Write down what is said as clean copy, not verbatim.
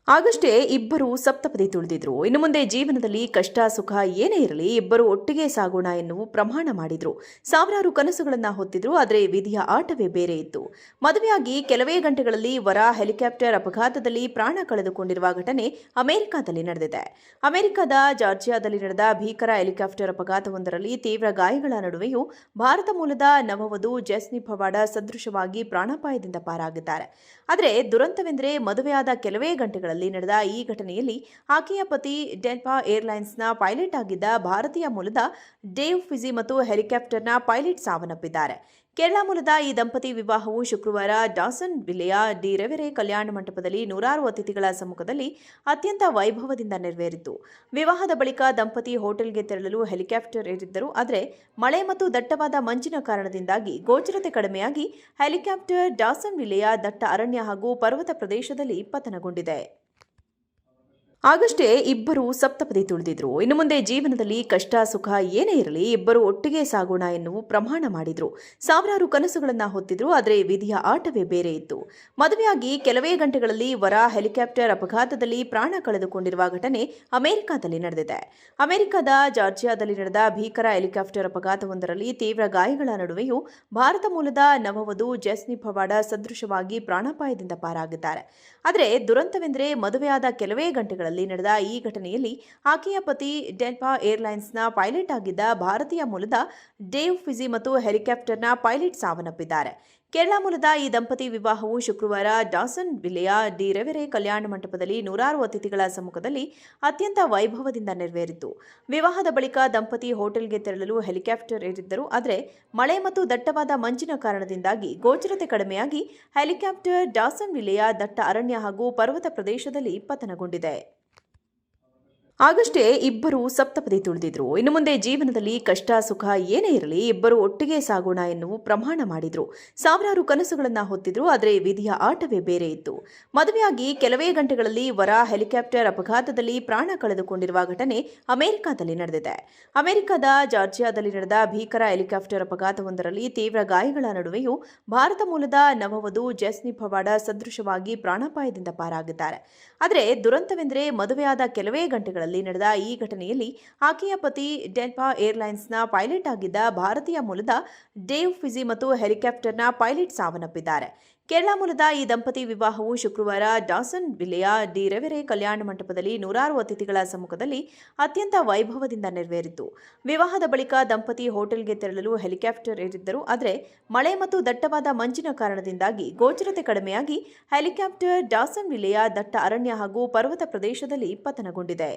ಆಗಷ್ಟೇ ಇಬ್ಬರು ಸಪ್ತಪದಿ ತುಳಿದಿದ್ರು. ಇನ್ನು ಮುಂದೆ ಜೀವನದಲ್ಲಿ ಕಷ್ಟ ಸುಖ ಏನೇ ಇರಲಿ ಇಬ್ಬರು ಒಟ್ಟಿಗೆ ಸಾಗೋಣ ಎನ್ನುವ ಪ್ರಮಾಣ ಮಾಡಿದ್ರು. ಸಾವಿರಾರು ಕನಸುಗಳನ್ನ ಹೊತ್ತಿದ್ರು. ಆದರೆ ವಿಧಿಯ ಆಟವೇ ಬೇರೆ ಇತ್ತು. ಮದುವೆಯಾಗಿ ಕೆಲವೇ ಗಂಟೆಗಳಲ್ಲಿ ವರ ಹೆಲಿಕಾಪ್ಟರ್ ಅಪಘಾತದಲ್ಲಿ ಪ್ರಾಣ ಕಳೆದುಕೊಂಡಿರುವ ಘಟನೆ ಅಮೆರಿಕದಲ್ಲಿ ನಡೆದಿದೆ. ಅಮೆರಿಕದ ಜಾರ್ಜಿಯಾದಲ್ಲಿ ನಡೆದ ಭೀಕರ ಹೆಲಿಕಾಪ್ಟರ್ ಅಪಘಾತವೊಂದರಲ್ಲಿ ತೀವ್ರ ಗಾಯಗಳ ನಡುವೆಯೂ ಭಾರತ ಮೂಲದ ನವವಧು ಜೆಸ್ನಿ ಪವಾಡ ಸದೃಶವಾಗಿ ಪ್ರಾಣಾಪಾಯದಿಂದ ಪಾರಾಗಿದ್ದಾರೆ. ಆದರೆ ದುರಂತವೆಂದರೆ ಮದುವೆಯಾದ ಕೆಲವೇ ಗಂಟೆಗಳಲ್ಲಿ ನಡೆದ ಈ ಘಟನೆಯಲ್ಲಿ ಆಕೆಯ ಪತಿ ಡೆಲ್ಟಾ ಏರ್ಲೈನ್ಸ್ನ ಪೈಲಟ್ ಆಗಿದ್ದ ಭಾರತೀಯ ಮೂಲದ ಡೇವ್ ಫಿಜಿ ಮತ್ತು ಹೆಲಿಕಾಪ್ಟರ್ನ ಪೈಲಟ್ ಸಾವನ್ನಪ್ಪಿದ್ದಾರೆ. ಕೇರಳ ಮೂಲದ ಈ ದಂಪತಿ ವಿವಾಹವು ಶುಕ್ರವಾರ ಡಾಸನ್ ವಿಲೆಯ ಡಿ ರೆವೆರೆ ಕಲ್ಯಾಣ ಮಂಟಪದಲ್ಲಿ ನೂರಾರು ಅತಿಥಿಗಳ ಸಮ್ಮುಖದಲ್ಲಿ ಅತ್ಯಂತ ವೈಭವದಿಂದ ನೆರವೇರಿತು. ವಿವಾಹದ ಬಳಿಕ ದಂಪತಿ ಹೋಟೆಲ್ಗೆ ತೆರಳಲು ಹೆಲಿಕಾಪ್ಟರ್ ಏರಿದ್ದರು. ಆದರೆ ಮಳೆ ಮತ್ತು ದಟ್ಟವಾದ ಮಂಜಿನ ಕಾರಣದಿಂದಾಗಿ ಗೋಚರತೆ ಕಡಿಮೆಯಾಗಿ ಹೆಲಿಕಾಪ್ಟರ್ ಡಾಸನ್ ವಿಲೆಯ ದಟ್ಟ ಅರಣ್ಯ ಹಾಗೂ ಪರ್ವತ ಪ್ರದೇಶದಲ್ಲಿ ಪತನಗೊಂಡಿದೆ. ಆಗಷ್ಟೇ ಇಬ್ಬರು ಸಪ್ತಪದಿ ತುಳಿದಿದ್ರು. ಇನ್ನು ಮುಂದೆ ಜೀವನದಲ್ಲಿ ಕಷ್ಟ ಸುಖ ಏನೇ ಇರಲಿ ಇಬ್ಬರು ಒಟ್ಟಿಗೆ ಸಾಗೋಣ ಎನ್ನುವ ಪ್ರಮಾಣ ಮಾಡಿದ್ರು. ಸಾವಿರಾರು ಕನಸುಗಳನ್ನ ಹೊತ್ತಿದ್ರು. ಆದರೆ ವಿಧಿಯ ಆಟವೇ ಬೇರೆ ಇತ್ತು. ಮದುವೆಯಾಗಿ ಕೆಲವೇ ಗಂಟೆಗಳಲ್ಲಿ ವರ ಹೆಲಿಕಾಪ್ಟರ್ ಅಪಘಾತದಲ್ಲಿ ಪ್ರಾಣ ಕಳೆದುಕೊಂಡಿರುವ ಘಟನೆ ಅಮೆರಿಕದಲ್ಲಿ ನಡೆದಿದೆ. ಅಮೆರಿಕದ ಜಾರ್ಜಿಯಾದಲ್ಲಿ ನಡೆದ ಭೀಕರ ಹೆಲಿಕಾಪ್ಟರ್ ಅಪಘಾತವೊಂದರಲ್ಲಿ ತೀವ್ರ ಗಾಯಗಳ ನಡುವೆಯೂ ಭಾರತ ಮೂಲದ ನವವಧು ಜೆಸ್ನಿ ಪವಾಡ ಸದೃಶವಾಗಿ ಪ್ರಾಣಾಪಾಯದಿಂದ ಪಾರಾಗಿದ್ದಾರೆ. ಆದರೆ ದುರಂತವೆಂದರೆ ಮದುವೆಯಾದ ಕೆಲವೇ ಗಂಟೆಗಳಲ್ಲಿ ನಡೆದ ಈ ಘಟನೆಯಲ್ಲಿ ಆಕೆಯ ಪತಿ ಡೆಲ್ಟಾ ಏರ್ಲೈನ್ಸ್ನ ಪೈಲಟ್ ಆಗಿದ್ದ ಭಾರತೀಯ ಮೂಲದ ಡೇವ್ ಫಿಜಿ ಮತ್ತು ಹೆಲಿಕಾಪ್ಟರ್ನ ಪೈಲಟ್ ಸಾವನ್ನಪ್ಪಿದ್ದಾರೆ. ಕೇರಳ ಮೂಲದ ಈ ದಂಪತಿ ವಿವಾಹವು ಶುಕ್ರವಾರ ಡಾಸನ್ ವಿಲೆಯ ಡಿ ರೆವೆರೆ ಕಲ್ಯಾಣ ಮಂಟಪದಲ್ಲಿ ನೂರಾರು ಅತಿಥಿಗಳ ಸಮ್ಮುಖದಲ್ಲಿ ಅತ್ಯಂತ ವೈಭವದಿಂದ ನೆರವೇರಿತು. ವಿವಾಹದ ಬಳಿಕ ದಂಪತಿ ಹೋಟೆಲ್ಗೆ ತೆರಳಲು ಹೆಲಿಕಾಪ್ಟರ್ ಏರಿದ್ದರು. ಆದರೆ ಮಳೆ ಮತ್ತು ದಟ್ಟವಾದ ಮಂಜಿನ ಕಾರಣದಿಂದಾಗಿ ಗೋಚರತೆ ಕಡಿಮೆಯಾಗಿ ಹೆಲಿಕಾಪ್ಟರ್ ಡಾಸನ್ ವಿಲೆಯ ದಟ್ಟ ಅರಣ್ಯ ಹಾಗೂ ಪರ್ವತ ಪ್ರದೇಶದಲ್ಲಿ ಪತನಗೊಂಡಿದೆ. ಆಗಷ್ಟೇ ಇಬ್ಬರು ಸಪ್ತಪದಿ ತುಳಿದಿದ್ರು. ಇನ್ನು ಮುಂದೆ ಜೀವನದಲ್ಲಿ ಕಷ್ಟ ಸುಖ ಏನೇ ಇರಲಿ ಇಬ್ಬರು ಒಟ್ಟಿಗೆ ಸಾಗೋಣ ಎನ್ನುವ ಪ್ರಮಾಣ ಮಾಡಿದ್ರು. ಸಾವಿರಾರು ಕನಸುಗಳನ್ನ ಹೊತ್ತಿದ್ರು. ಆದರೆ ವಿಧಿಯ ಆಟವೇ ಬೇರೆ ಇತ್ತು. ಮದುವೆಯಾಗಿ ಕೆಲವೇ ಗಂಟೆಗಳಲ್ಲಿ ವರ ಹೆಲಿಕಾಪ್ಟರ್ ಅಪಘಾತದಲ್ಲಿ ಪ್ರಾಣ ಕಳೆದುಕೊಂಡಿರುವ ಘಟನೆ ಅಮೆರಿಕದಲ್ಲಿ ನಡೆದಿದೆ. ಅಮೆರಿಕದ ಜಾರ್ಜಿಯಾದಲ್ಲಿ ನಡೆದ ಭೀಕರ ಹೆಲಿಕಾಪ್ಟರ್ ಅಪಘಾತವೊಂದರಲ್ಲಿ ತೀವ್ರ ಗಾಯಗಳ ನಡುವೆಯೂ ಭಾರತ ಮೂಲದ ನವವಧು ಜೆಸ್ನಿ ಪವಾಡ ಸದೃಶವಾಗಿ ಪ್ರಾಣಾಪಾಯದಿಂದ ಪಾರಾಗಿದ್ದಾರೆ. ಆದರೆ ದುರಂತವೆಂದರೆ ಮದುವೆಯಾದ ಕೆಲವೇ ಗಂಟೆಗಳಲ್ಲಿ ನಡೆದ ಈ ಘಟನೆಯಲ್ಲಿ ಆಕೆಯ ಪತಿ ಡೆಲ್ಟಾ ಏರ್ಲೈನ್ಸ್ನ ಪೈಲಟ್ ಆಗಿದ್ದ ಭಾರತೀಯ ಮೂಲದ ಡೇವ್ ಫಿಜಿ ಮತ್ತು ಹೆಲಿಕಾಪ್ಟರ್ನ ಪೈಲಟ್ ಸಾವನ್ನಪ್ಪಿದ್ದಾರೆ. ಕೇರಳ ಮೂಲದ ಈ ದಂಪತಿ ವಿವಾಹವು ಶುಕ್ರವಾರ ಡಾಸನ್ ವಿಲೆಯ ಡಿ ರೆವೆರೆ ಕಲ್ಯಾಣ ಮಂಟಪದಲ್ಲಿ ನೂರಾರು ಅತಿಥಿಗಳ ಸಮ್ಮುಖದಲ್ಲಿ ಅತ್ಯಂತ ವೈಭವದಿಂದ ನೆರವೇರಿತು. ವಿವಾಹದ ಬಳಿಕ ದಂಪತಿ ಹೋಟೆಲ್ಗೆ ತೆರಳಲು ಹೆಲಿಕಾಪ್ಟರ್ ಏರಿದ್ದರು. ಆದರೆ ಮಳೆ ಮತ್ತು ದಟ್ಟವಾದ ಮಂಜಿನ ಕಾರಣದಿಂದಾಗಿ ಗೋಚರತೆ ಕಡಿಮೆಯಾಗಿ ಹೆಲಿಕಾಪ್ಟರ್ ಡಾಸನ್ ವಿಲೆಯ ದಟ್ಟ ಅರಣ್ಯ ಹಾಗೂ ಪರ್ವತ ಪ್ರದೇಶದಲ್ಲಿ ಪತನಗೊಂಡಿದೆ.